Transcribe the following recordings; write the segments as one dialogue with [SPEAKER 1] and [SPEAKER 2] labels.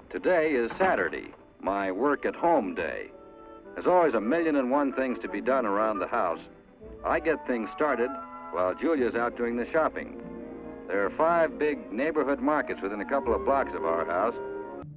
[SPEAKER 1] Today is Saturday, my work at home day. There's always a million and one things to be done around the house. I get things started while Julia's out doing the shopping. There are 5 big neighborhood markets within a couple of blocks of our house.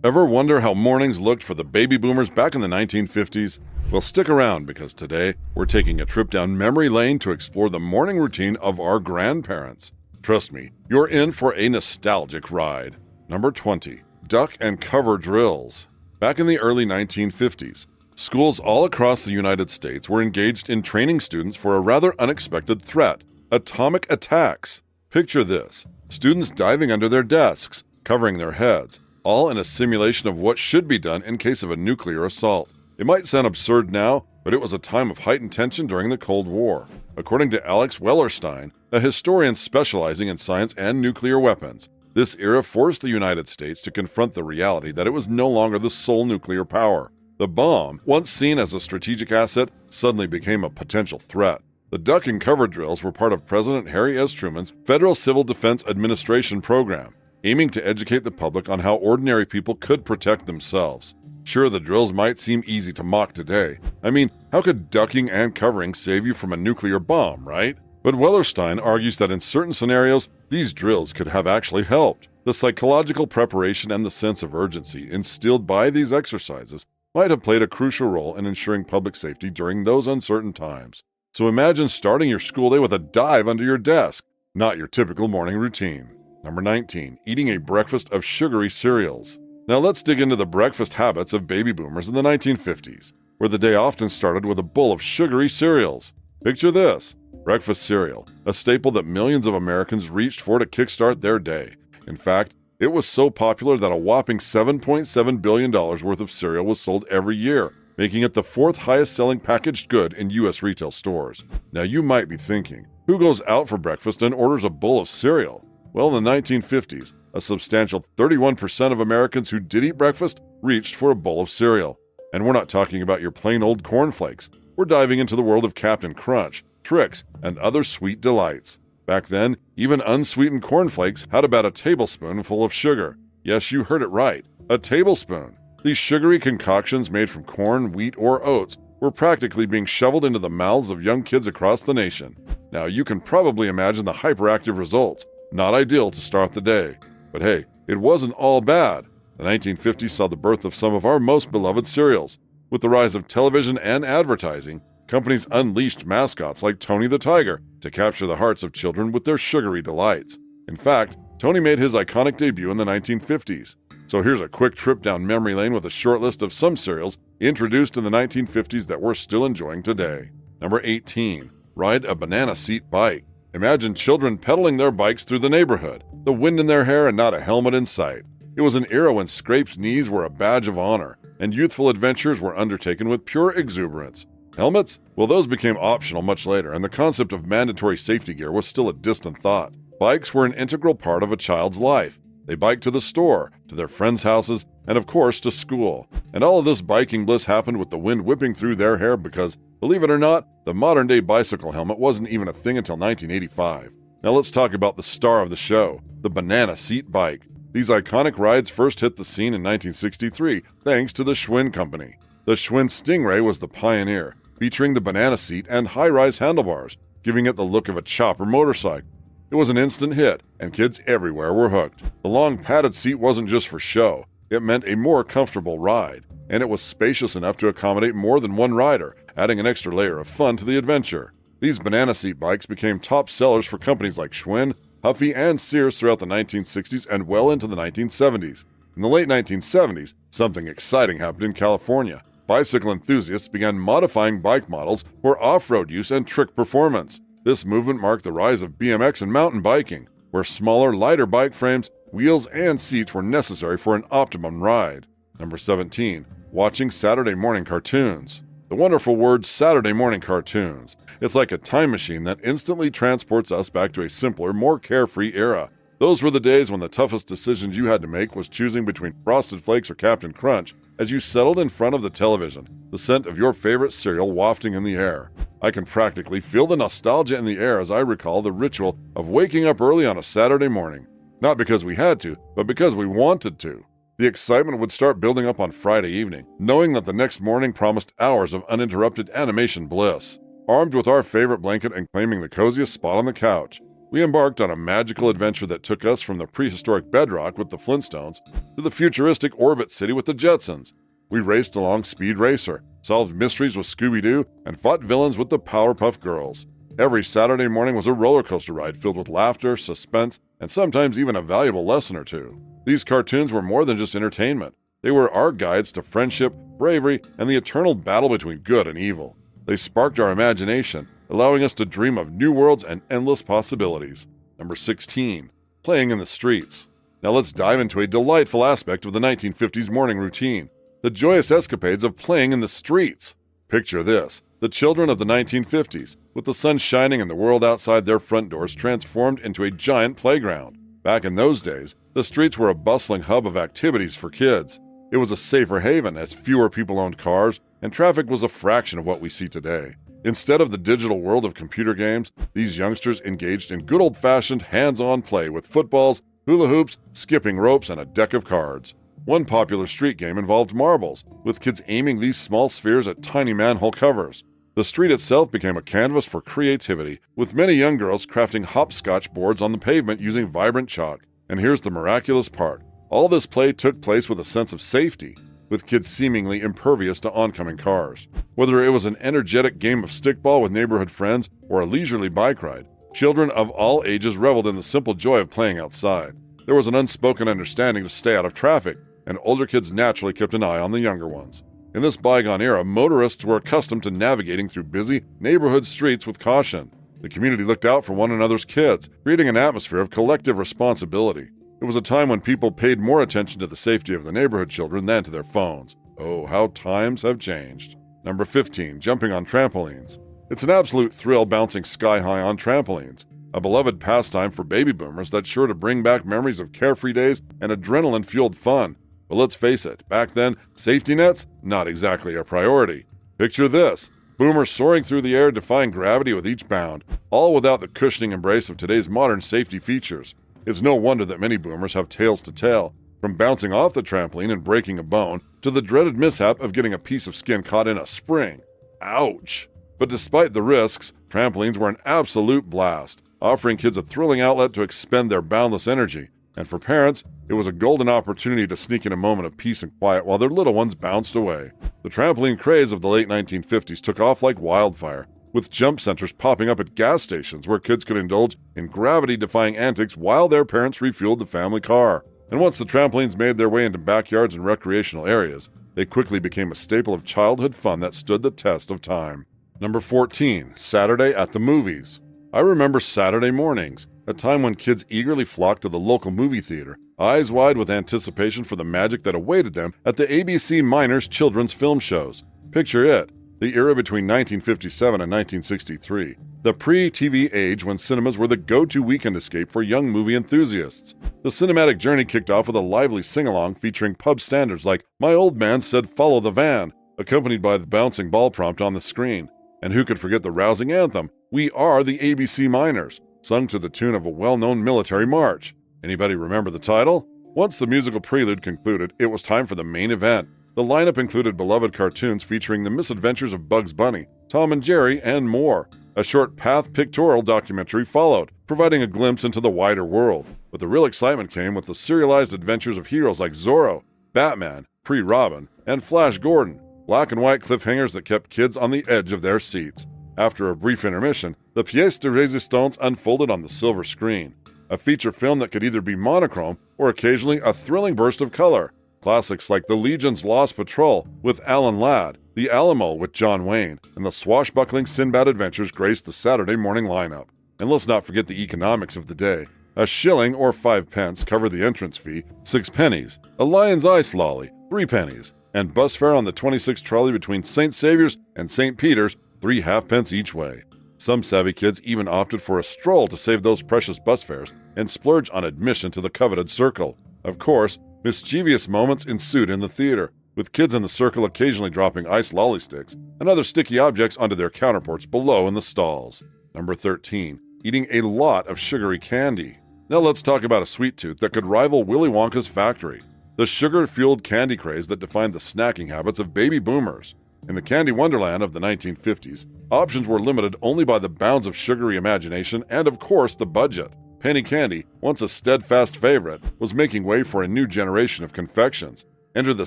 [SPEAKER 2] Ever wonder how mornings looked for the baby boomers back in the 1950s? Well, stick around because today we're taking a trip down memory lane to explore the morning routine of our grandparents. Trust me, you're in for a nostalgic ride. Number 20. Duck and cover drills. Back in the early 1950s, schools all across the United States were engaged in training students for a rather unexpected threat: atomic attacks. Picture this: students diving under their desks, covering their heads, all in a simulation of what should be done in case of a nuclear assault. It might sound absurd now, but it was a time of heightened tension during the Cold War. According to Alex Wellerstein, a historian specializing in science and nuclear weapons, this era forced the United States to confront the reality that it was no longer the sole nuclear power. The bomb, once seen as a strategic asset, suddenly became a potential threat. The duck and cover drills were part of President Harry S. Truman's Federal Civil Defense Administration program, aiming to educate the public on how ordinary people could protect themselves. Sure, the drills might seem easy to mock today. I mean, how could ducking and covering save you from a nuclear bomb, right? But Wellerstein argues that in certain scenarios, these drills could have actually helped. The psychological preparation and the sense of urgency instilled by these exercises might have played a crucial role in ensuring public safety during those uncertain times. So imagine starting your school day with a dive under your desk, not your typical morning routine. Number 19. Eating a breakfast of sugary cereals. Now let's dig into the breakfast habits of baby boomers in the 1950s, where the day often started with a bowl of sugary cereals. Picture this: breakfast cereal, a staple that millions of Americans reached for to kickstart their day. In fact, it was so popular that a whopping $7.7 billion worth of cereal was sold every year, making it the 4th highest-selling packaged good in U.S. retail stores. Now you might be thinking, who goes out for breakfast and orders a bowl of cereal? Well, in the 1950s, a substantial 31% of Americans who did eat breakfast reached for a bowl of cereal. And we're not talking about your plain old cornflakes. We're diving into the world of Captain Crunch, Trix, and other sweet delights. Back then, even unsweetened cornflakes had about a tablespoonful of sugar. Yes, you heard it right, a tablespoon. These sugary concoctions made from corn, wheat, or oats were practically being shoveled into the mouths of young kids across the nation. Now, you can probably imagine the hyperactive results. Not ideal to start the day. But hey, it wasn't all bad. The 1950s saw the birth of some of our most beloved cereals. With the rise of television and advertising, companies unleashed mascots like Tony the Tiger to capture the hearts of children with their sugary delights. In fact, Tony made his iconic debut in the 1950s. So here's a quick trip down memory lane with a short list of some cereals introduced in the 1950s that we're still enjoying today. Number 18. Ride a banana seat bike. Imagine children pedaling their bikes through the neighborhood, the wind in their hair and not a helmet in sight. It was an era when scraped knees were a badge of honor, and youthful adventures were undertaken with pure exuberance. Helmets? Well, those became optional much later, and the concept of mandatory safety gear was still a distant thought. Bikes were an integral part of a child's life. They biked to the store, to their friends' houses, and of course to school. And all of this biking bliss happened with the wind whipping through their hair because, believe it or not, the modern-day bicycle helmet wasn't even a thing until 1985. Now let's talk about the star of the show, the banana seat bike. These iconic rides first hit the scene in 1963 thanks to the Schwinn Company. The Schwinn Stingray was the pioneer, featuring the banana seat and high-rise handlebars, giving it the look of a chopper motorcycle. It was an instant hit, and kids everywhere were hooked. The long padded seat wasn't just for show. It meant a more comfortable ride, and it was spacious enough to accommodate more than one rider, adding an extra layer of fun to the adventure. These banana seat bikes became top sellers for companies like Schwinn, Huffy, and Sears throughout the 1960s and well into the 1970s. In the late 1970s, something exciting happened in California. Bicycle enthusiasts began modifying bike models for off-road use and trick performance. This movement marked the rise of BMX and mountain biking, where smaller, lighter bike frames, wheels, and seats were necessary for an optimum ride. Number 17. Watching Saturday morning cartoons. The wonderful word Saturday morning cartoons. It's like a time machine that instantly transports us back to a simpler, more carefree era. Those were the days when the toughest decisions you had to make was choosing between Frosted Flakes or Captain Crunch as you settled in front of the television, the scent of your favorite cereal wafting in the air. I can practically feel the nostalgia in the air as I recall the ritual of waking up early on a Saturday morning. Not because we had to, but because we wanted to. The excitement would start building up on Friday evening, knowing that the next morning promised hours of uninterrupted animation bliss. Armed with our favorite blanket and claiming the coziest spot on the couch, we embarked on a magical adventure that took us from the prehistoric bedrock with the Flintstones to the futuristic orbit city with the Jetsons. We raced along Speed Racer, solved mysteries with Scooby-Doo, and fought villains with the Powerpuff Girls. Every Saturday morning was a roller coaster ride filled with laughter, suspense, and sometimes even a valuable lesson or two. These cartoons were more than just entertainment. They were our guides to friendship, bravery, and the eternal battle between good and evil. They sparked our imagination, allowing us to dream of new worlds and endless possibilities. Number 16. Playing in the streets. Now let's dive into a delightful aspect of the 1950s morning routine: the joyous escapades of playing in the streets. Picture this: the children of the 1950s, with the sun shining and the world outside their front doors transformed into a giant playground. Back in those days, the streets were a bustling hub of activities for kids. It was a safer haven as fewer people owned cars, and traffic was a fraction of what we see today. Instead of the digital world of computer games, these youngsters engaged in good old-fashioned hands-on play with footballs, hula hoops, skipping ropes, and a deck of cards. One popular street game involved marbles, with kids aiming these small spheres at tiny manhole covers. The street itself became a canvas for creativity, with many young girls crafting hopscotch boards on the pavement using vibrant chalk. And here's the miraculous part: all this play took place with a sense of safety, with kids seemingly impervious to oncoming cars. Whether it was an energetic game of stickball with neighborhood friends or a leisurely bike ride, children of all ages reveled in the simple joy of playing outside. There was an unspoken understanding to stay out of traffic, and older kids naturally kept an eye on the younger ones. In this bygone era, motorists were accustomed to navigating through busy neighborhood streets with caution. The community looked out for one another's kids, creating an atmosphere of collective responsibility. It was a time when people paid more attention to the safety of the neighborhood children than to their phones. Oh, how times have changed. Number 15. Jumping on trampolines. It's an absolute thrill bouncing sky high on trampolines, a beloved pastime for baby boomers that's sure to bring back memories of carefree days and adrenaline-fueled fun. But let's face it, back then, safety nets, not exactly a priority. Picture this: boomers soaring through the air, defying gravity with each bound, all without the cushioning embrace of today's modern safety features. It's no wonder that many boomers have tales to tell, from bouncing off the trampoline and breaking a bone, to the dreaded mishap of getting a piece of skin caught in a spring. Ouch! But despite the risks, trampolines were an absolute blast, offering kids a thrilling outlet to expend their boundless energy. And for parents, it was a golden opportunity to sneak in a moment of peace and quiet while their little ones bounced away. The trampoline craze of the late 1950s took off like wildfire, with jump centers popping up at gas stations where kids could indulge in gravity-defying antics while their parents refueled the family car. And once the trampolines made their way into backyards and recreational areas, they quickly became a staple of childhood fun that stood the test of time. Number 14. Saturday at the movies. I remember Saturday mornings, a time when kids eagerly flocked to the local movie theater, eyes wide with anticipation for the magic that awaited them at the ABC Minors children's film shows. Picture it: the era between 1957 and 1963, the pre-TV age when cinemas were the go-to weekend escape for young movie enthusiasts. The cinematic journey kicked off with a lively sing-along featuring pub standards like "My Old Man Said Follow the Van," accompanied by the bouncing ball prompt on the screen. And who could forget the rousing anthem, "We Are the ABC Miners," sung to the tune of a well-known military march. Anybody remember the title? Once the musical prelude concluded, it was time for the main event. The lineup included beloved cartoons featuring the misadventures of Bugs Bunny, Tom and Jerry, and more. A short Path pictorial documentary followed, providing a glimpse into the wider world. But the real excitement came with the serialized adventures of heroes like Zorro, Batman, pre-Robin, and Flash Gordon, black and white cliffhangers that kept kids on the edge of their seats. After a brief intermission, the pièce de résistance unfolded on the silver screen, a feature film that could either be monochrome or occasionally a thrilling burst of color. Classics like The Legion's Lost Patrol with Alan Ladd, The Alamo with John Wayne, and the swashbuckling Sinbad adventures graced the Saturday morning lineup. And let's not forget the economics of the day. A shilling or 5 pence covered the entrance fee, 6 pennies, a lion's ice lolly, 3 pennies, and bus fare on the 26 trolley between St. Saviour's and St. Peter's, 3 halfpence each way. Some savvy kids even opted for a stroll to save those precious bus fares and splurge on admission to the coveted circle. Of course, mischievous moments ensued in the theater, with kids in the circle occasionally dropping ice lolly sticks and other sticky objects onto their counterparts below in the stalls. Number 13. Eating a lot of sugary candy. Now let's talk about a sweet tooth that could rival Willy Wonka's factory. the sugar-fueled candy craze that defined the snacking habits of baby boomers. In the candy wonderland of the 1950s, options were limited only by the bounds of sugary imagination and, of course, the budget. Penny candy, once a steadfast favorite, was making way for a new generation of confections. Enter the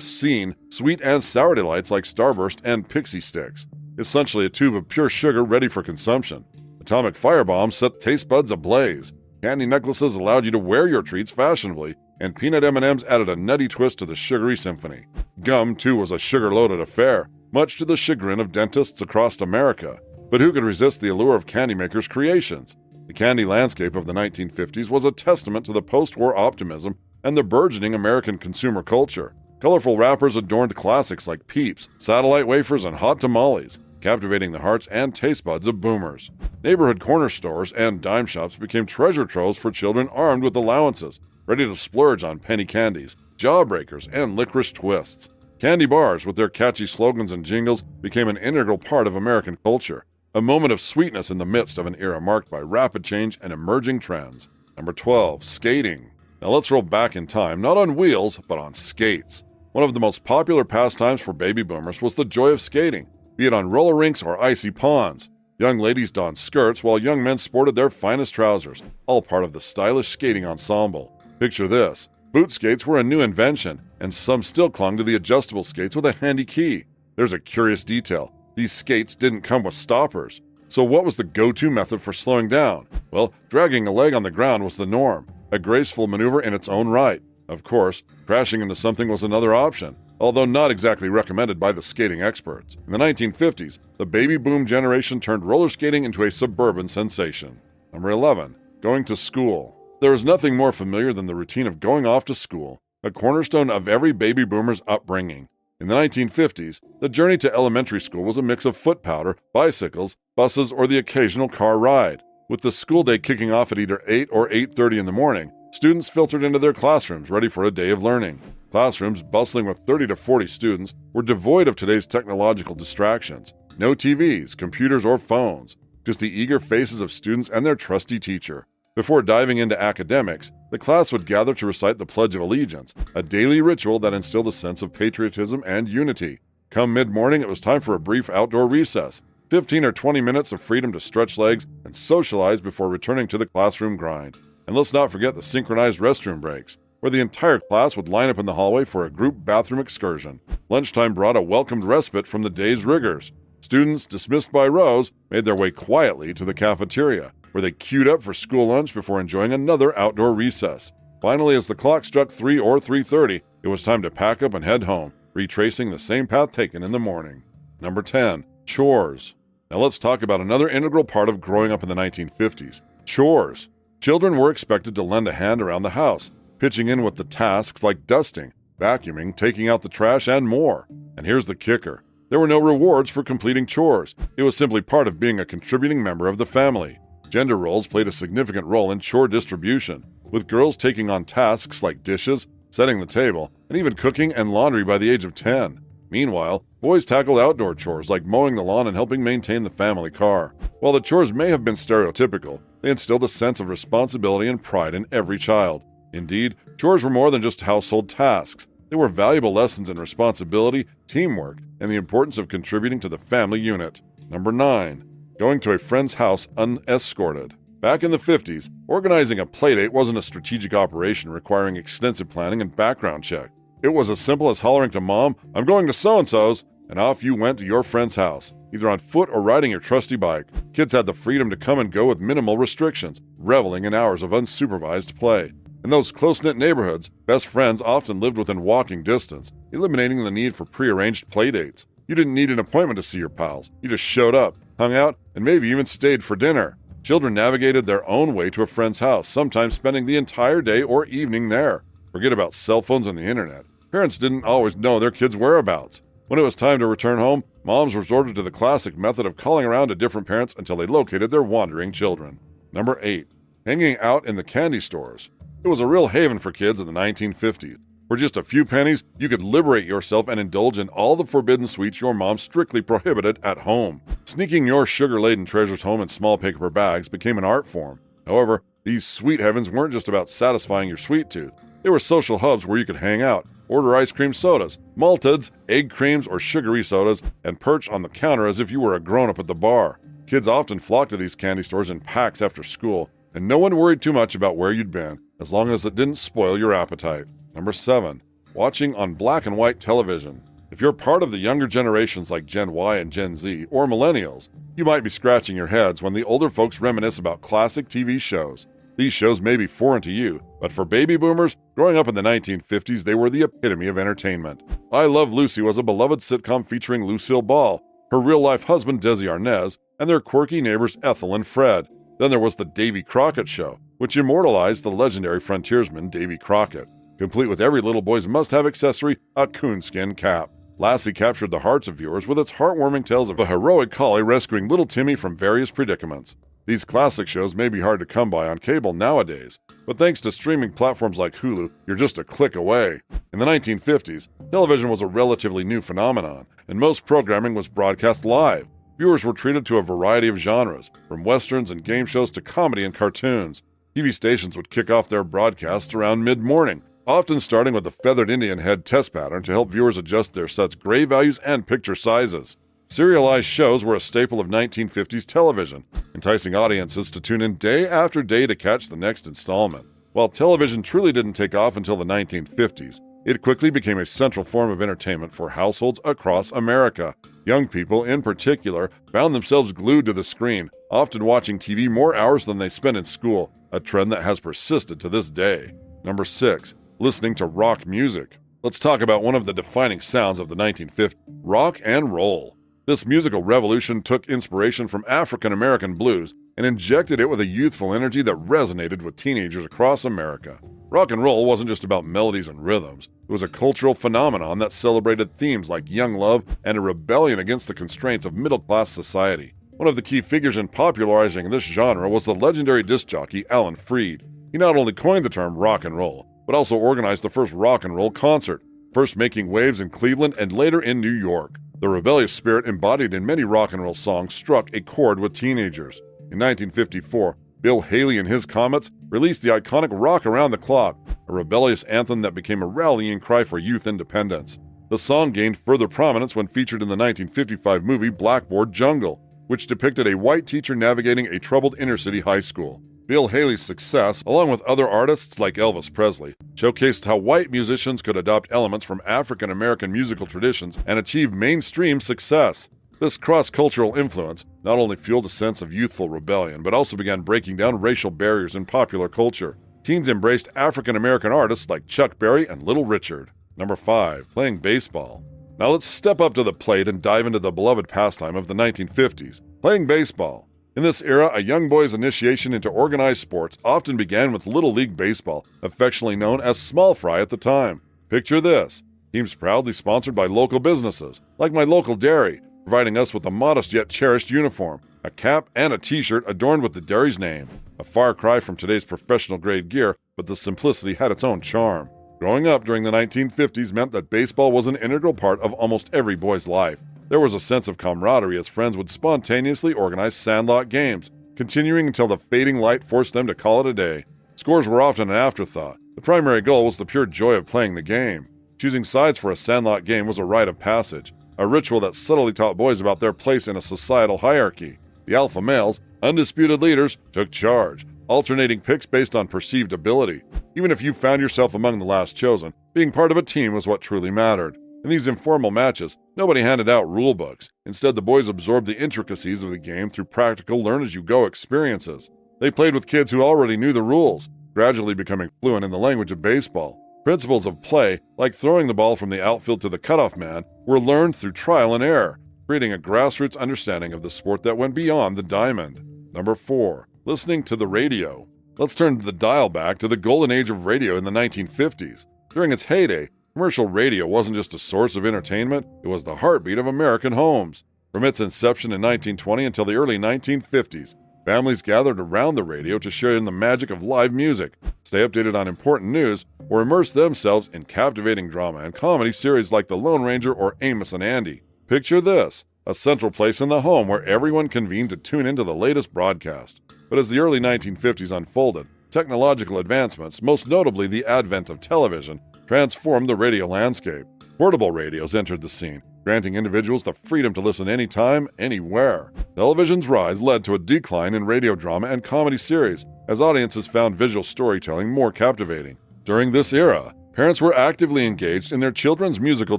[SPEAKER 2] scene sweet and sour delights like Starburst and Pixie Sticks, essentially a tube of pure sugar ready for consumption. Atomic firebombs set taste buds ablaze. Candy necklaces allowed you to wear your treats fashionably, and peanut M&Ms added a nutty twist to the sugary symphony. Gum, too, was a sugar-loaded affair, much to the chagrin of dentists across America. But who could resist the allure of candy makers' creations? The candy landscape of the 1950s was a testament to the post-war optimism and the burgeoning American consumer culture. Colorful wrappers adorned classics like Peeps, satellite wafers, and hot tamales, captivating the hearts and taste buds of boomers. Neighborhood corner stores and dime shops became treasure troves for children armed with allowances, ready to splurge on penny candies, jawbreakers, and licorice twists. Candy bars, with their catchy slogans and jingles, became an integral part of American culture, a moment of sweetness in the midst of an era marked by rapid change and emerging trends. Number 12, skating. Now let's roll back in time, not on wheels, but on skates. One of the most popular pastimes for baby boomers was the joy of skating, be it on roller rinks or icy ponds. Young ladies donned skirts while young men sported their finest trousers, all part of the stylish skating ensemble. Picture this. Boot skates were a new invention, and some still clung to the adjustable skates with a handy key. There's a curious detail. These skates didn't come with stoppers. So what was the go-to method for slowing down? Well, dragging a leg on the ground was the norm, a graceful maneuver in its own right. Of course, crashing into something was another option, although not exactly recommended by the skating experts. In the 1950s, the baby boom generation turned roller skating into a suburban sensation. Number 11, going to school. There is nothing more familiar than the routine of going off to school, a cornerstone of every baby boomer's upbringing. In the 1950s, the journey to elementary school was a mix of foot powder, bicycles, buses, or the occasional car ride. With the school day kicking off at either 8 or 8:30 in the morning, students filtered into their classrooms ready for a day of learning. Classrooms, bustling with 30 to 40 students, were devoid of today's technological distractions. No TVs, computers, or phones, just the eager faces of students and their trusty teacher. Before diving into academics, the class would gather to recite the Pledge of Allegiance, a daily ritual that instilled a sense of patriotism and unity. Come mid-morning, it was time for a brief outdoor recess, 15 or 20 minutes of freedom to stretch legs and socialize before returning to the classroom grind. And let's not forget the synchronized restroom breaks, where the entire class would line up in the hallway for a group bathroom excursion. Lunchtime brought a welcomed respite from the day's rigors. Students, dismissed by rows, made their way quietly to the cafeteria, where they queued up for school lunch before enjoying another outdoor recess. Finally, as the clock struck 3 or 3:30, it was time to pack up and head home, retracing the same path taken in the morning. Number 10, chores. Now let's talk about another integral part of growing up in the 1950s, chores. Children were expected to lend a hand around the house, pitching in with the tasks like dusting, vacuuming, taking out the trash, and more. And here's the kicker. There were no rewards for completing chores. It was simply part of being a contributing member of the family. Gender roles played a significant role in chore distribution, with girls taking on tasks like dishes, setting the table, and even cooking and laundry by the age of 10. Meanwhile, boys tackled outdoor chores like mowing the lawn and helping maintain the family car. While the chores may have been stereotypical, they instilled a sense of responsibility and pride in every child. Indeed, chores were more than just household tasks. They were valuable lessons in responsibility, teamwork, and the importance of contributing to the family unit. Number 9. Going to a friend's house unescorted. Back in the 50s, organizing a playdate wasn't a strategic operation requiring extensive planning and background check. It was as simple as hollering to mom, "I'm going to so-and-so's," and off you went to your friend's house, either on foot or riding your trusty bike. Kids had the freedom to come and go with minimal restrictions, reveling in hours of unsupervised play. In those close-knit neighborhoods, best friends often lived within walking distance, eliminating the need for prearranged playdates. You didn't need an appointment to see your pals. You just showed up, hung out, and maybe even stayed for dinner. Children navigated their own way to a friend's house, sometimes spending the entire day or evening there. Forget about cell phones and the internet. Parents didn't always know their kids' whereabouts. When it was time to return home, moms resorted to the classic method of calling around to different parents until they located their wandering children. Number 8. Hanging out in the candy stores. It was a real haven for kids in the 1950s. For just a few pennies, you could liberate yourself and indulge in all the forbidden sweets your mom strictly prohibited at home. Sneaking your sugar-laden treasures home in small paper bags became an art form. However, these sweet heavens weren't just about satisfying your sweet tooth. They were social hubs where you could hang out, order ice cream sodas, malteds, egg creams, or sugary sodas, and perch on the counter as if you were a grown-up at the bar. Kids often flocked to these candy stores in packs after school, and no one worried too much about where you'd been, as long as it didn't spoil your appetite. Number 7. Watching on black and white television. If you're part of the younger generations like Gen Y and Gen Z, or millennials, you might be scratching your heads when the older folks reminisce about classic TV shows. These shows may be foreign to you, but for baby boomers, growing up in the 1950s, they were the epitome of entertainment. I Love Lucy was a beloved sitcom featuring Lucille Ball, her real-life husband Desi Arnaz, and their quirky neighbors Ethel and Fred. Then there was the Davy Crockett Show, which immortalized the legendary frontiersman Davy Crockett, complete with every little boy's must-have accessory, a coonskin cap. Lassie captured the hearts of viewers with its heartwarming tales of a heroic collie rescuing little Timmy from various predicaments. These classic shows may be hard to come by on cable nowadays, but thanks to streaming platforms like Hulu, you're just a click away. In the 1950s, television was a relatively new phenomenon, and most programming was broadcast live. Viewers were treated to a variety of genres, from westerns and game shows to comedy and cartoons. TV stations would kick off their broadcasts around mid-morning, often starting with the feathered Indian head test pattern to help viewers adjust their set's gray values and picture sizes. Serialized shows were a staple of 1950s television, enticing audiences to tune in day after day to catch the next installment. While television truly didn't take off until the 1950s, it quickly became a central form of entertainment for households across America. Young people, in particular, found themselves glued to the screen, often watching TV more hours than they spent in school, a trend that has persisted to this day. Number 6. Listening to rock music. Let's talk about one of the defining sounds of the 1950s, rock and roll. This musical revolution took inspiration from African American blues and injected it with a youthful energy that resonated with teenagers across America. Rock and roll wasn't just about melodies and rhythms. It was a cultural phenomenon that celebrated themes like young love and a rebellion against the constraints of middle-class society. One of the key figures in popularizing this genre was the legendary disc jockey Alan Freed. He not only coined the term rock and roll, but also organized the first rock and roll concert, first making waves in Cleveland and later in New York. The rebellious spirit embodied in many rock and roll songs struck a chord with teenagers. In 1954, Bill Haley and his Comets released the iconic Rock Around the Clock, a rebellious anthem that became a rallying cry for youth independence. The song gained further prominence when featured in the 1955 movie Blackboard Jungle, which depicted a white teacher navigating a troubled inner-city high school. Bill Haley's success, along with other artists like Elvis Presley, showcased how white musicians could adopt elements from African American musical traditions and achieve mainstream success. This cross-cultural influence not only fueled a sense of youthful rebellion, but also began breaking down racial barriers in popular culture. Teens embraced African American artists like Chuck Berry and Little Richard. Number 5. Playing baseball. Now let's step up to the plate and dive into the beloved pastime of the 1950s, playing baseball. In this era, a young boy's initiation into organized sports often began with Little League Baseball, affectionately known as small fry at the time. Picture this. Teams proudly sponsored by local businesses, like my local dairy, providing us with a modest yet cherished uniform, a cap, and a t-shirt adorned with the dairy's name. A far cry from today's professional-grade gear, but the simplicity had its own charm. Growing up during the 1950s meant that baseball was an integral part of almost every boy's life. There was a sense of camaraderie as friends would spontaneously organize sandlot games, continuing until the fading light forced them to call it a day. Scores were often an afterthought. The primary goal was the pure joy of playing the game. Choosing sides for a sandlot game was a rite of passage, a ritual that subtly taught boys about their place in a societal hierarchy. The alpha males, undisputed leaders, took charge, alternating picks based on perceived ability. Even if you found yourself among the last chosen, being part of a team was what truly mattered. In these informal matches, nobody handed out rule books. Instead, the boys absorbed the intricacies of the game through practical learn-as-you-go experiences. They played with kids who already knew the rules, gradually becoming fluent in the language of baseball. Principles of play, like throwing the ball from the outfield to the cutoff man, were learned through trial and error, creating a grassroots understanding of the sport that went beyond the diamond. Number 4. Listening to the radio. Let's turn the dial back to the golden age of radio in the 1950s. During its heyday, commercial radio wasn't just a source of entertainment, it was the heartbeat of American homes. From its inception in 1920 until the early 1950s, families gathered around the radio to share in the magic of live music, stay updated on important news, or immerse themselves in captivating drama and comedy series like The Lone Ranger or Amos and Andy. Picture this, a central place in the home where everyone convened to tune into the latest broadcast. But as the early 1950s unfolded, technological advancements, most notably the advent of television, transformed the radio landscape. Portable radios entered the scene, granting individuals the freedom to listen anytime, anywhere. Television's rise led to a decline in radio drama and comedy series, as audiences found visual storytelling more captivating. During this era, parents were actively engaged in their children's musical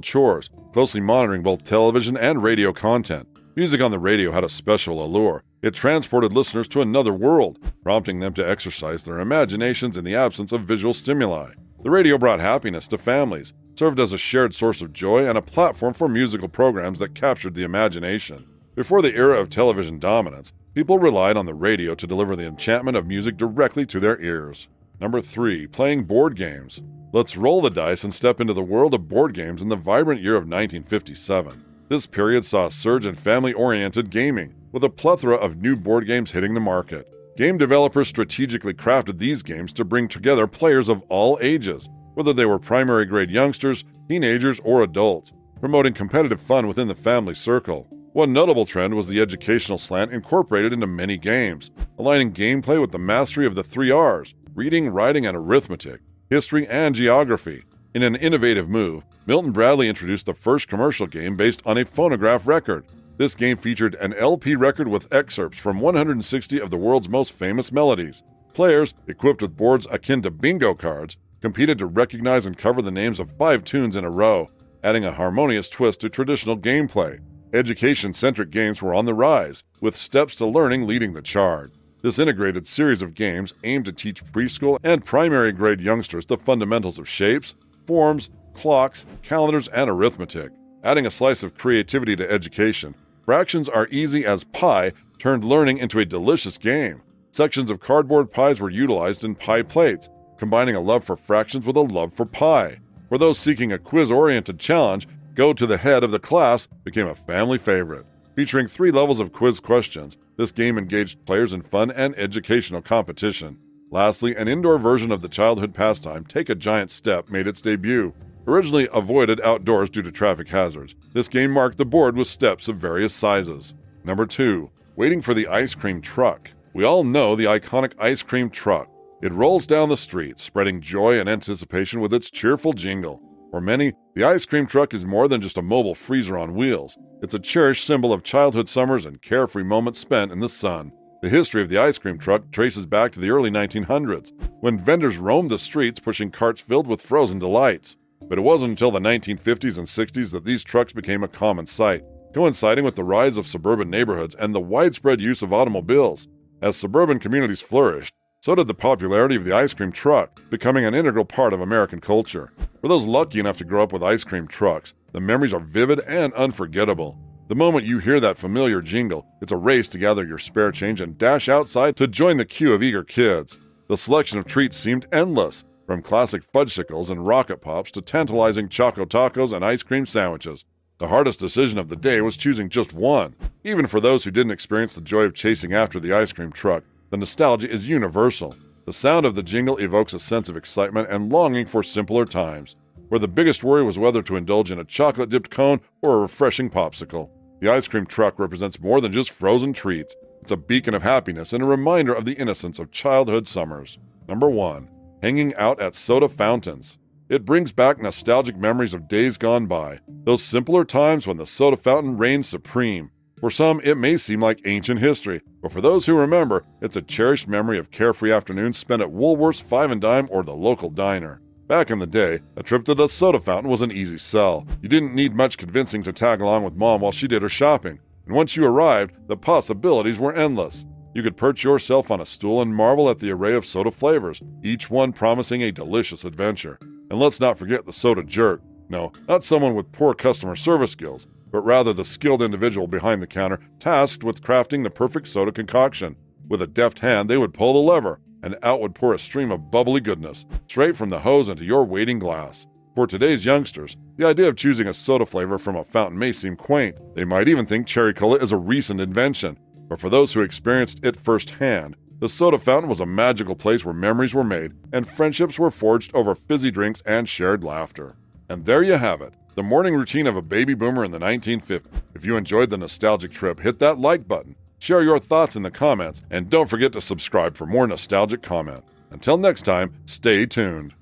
[SPEAKER 2] chores, closely monitoring both television and radio content. Music on the radio had a special allure. It transported listeners to another world, prompting them to exercise their imaginations in the absence of visual stimuli. The radio brought happiness to families, served as a shared source of joy, and a platform for musical programs that captured the imagination. Before the era of television dominance, people relied on the radio to deliver the enchantment of music directly to their ears. Number 3. Playing board games. Let's roll the dice and step into the world of board games in the vibrant year of 1957. This period saw a surge in family-oriented gaming, with a plethora of new board games hitting the market. Game developers strategically crafted these games to bring together players of all ages, whether they were primary-grade youngsters, teenagers, or adults, promoting competitive fun within the family circle. One notable trend was the educational slant incorporated into many games, aligning gameplay with the mastery of the 3 R's: reading, writing, and arithmetic, history, and geography. In an innovative move, Milton Bradley introduced the first commercial game based on a phonograph record. This game featured an LP record with excerpts from 160 of the world's most famous melodies. Players, equipped with boards akin to bingo cards, competed to recognize and cover the names of 5 tunes in a row, adding a harmonious twist to traditional gameplay. Education-centric games were on the rise, with Steps to Learning leading the charge. This integrated series of games aimed to teach preschool and primary-grade youngsters the fundamentals of shapes, forms, clocks, calendars, and arithmetic. Adding a slice of creativity to education, fractions are easy as pie turned learning into a delicious game. Sections of cardboard pies were utilized in pie plates, combining a love for fractions with a love for pie. For those seeking a quiz-oriented challenge, Go to the Head of the Class became a family favorite. Featuring 3 levels of quiz questions, this game engaged players in fun and educational competition. Lastly, an indoor version of the childhood pastime, Take a Giant Step, made its debut. Originally avoided outdoors due to traffic hazards, this game marked the board with steps of various sizes. Number 2. Waiting for the ice cream truck. We all know the iconic ice cream truck. It rolls down the street, spreading joy and anticipation with its cheerful jingle. For many, the ice cream truck is more than just a mobile freezer on wheels. It's a cherished symbol of childhood summers and carefree moments spent in the sun. The history of the ice cream truck traces back to the early 1900s, when vendors roamed the streets pushing carts filled with frozen delights. But it wasn't until the 1950s and 60s that these trucks became a common sight, coinciding with the rise of suburban neighborhoods and the widespread use of automobiles. As suburban communities flourished, so did the popularity of the ice cream truck, becoming an integral part of American culture. For those lucky enough to grow up with ice cream trucks, the memories are vivid and unforgettable. The moment you hear that familiar jingle, it's a race to gather your spare change and dash outside to join the queue of eager kids. The selection of treats seemed endless, from classic fudgesicles and rocket pops to tantalizing choco tacos and ice cream sandwiches. The hardest decision of the day was choosing just one. Even for those who didn't experience the joy of chasing after the ice cream truck, the nostalgia is universal. The sound of the jingle evokes a sense of excitement and longing for simpler times, where the biggest worry was whether to indulge in a chocolate-dipped cone or a refreshing popsicle. The ice cream truck represents more than just frozen treats. It's a beacon of happiness and a reminder of the innocence of childhood summers. Number 1. Hanging out at soda fountains. It brings back nostalgic memories of days gone by, those simpler times when the soda fountain reigned supreme. For some, it may seem like ancient history, but for those who remember, it's a cherished memory of carefree afternoons spent at Woolworth's Five and Dime or the local diner. Back in the day, a trip to the soda fountain was an easy sell. You didn't need much convincing to tag along with Mom while she did her shopping, and once you arrived, the possibilities were endless. You could perch yourself on a stool and marvel at the array of soda flavors, each one promising a delicious adventure. And let's not forget the soda jerk. No, not someone with poor customer service skills, but rather the skilled individual behind the counter tasked with crafting the perfect soda concoction. With a deft hand, they would pull the lever, and out would pour a stream of bubbly goodness, straight from the hose into your waiting glass. For today's youngsters, the idea of choosing a soda flavor from a fountain may seem quaint. They might even think cherry cola is a recent invention. But for those who experienced it firsthand, the soda fountain was a magical place where memories were made and friendships were forged over fizzy drinks and shared laughter. And there you have it, the morning routine of a baby boomer in the 1950s. If you enjoyed the nostalgic trip, hit that like button, share your thoughts in the comments, and don't forget to subscribe for more nostalgic comment. Until next time, stay tuned.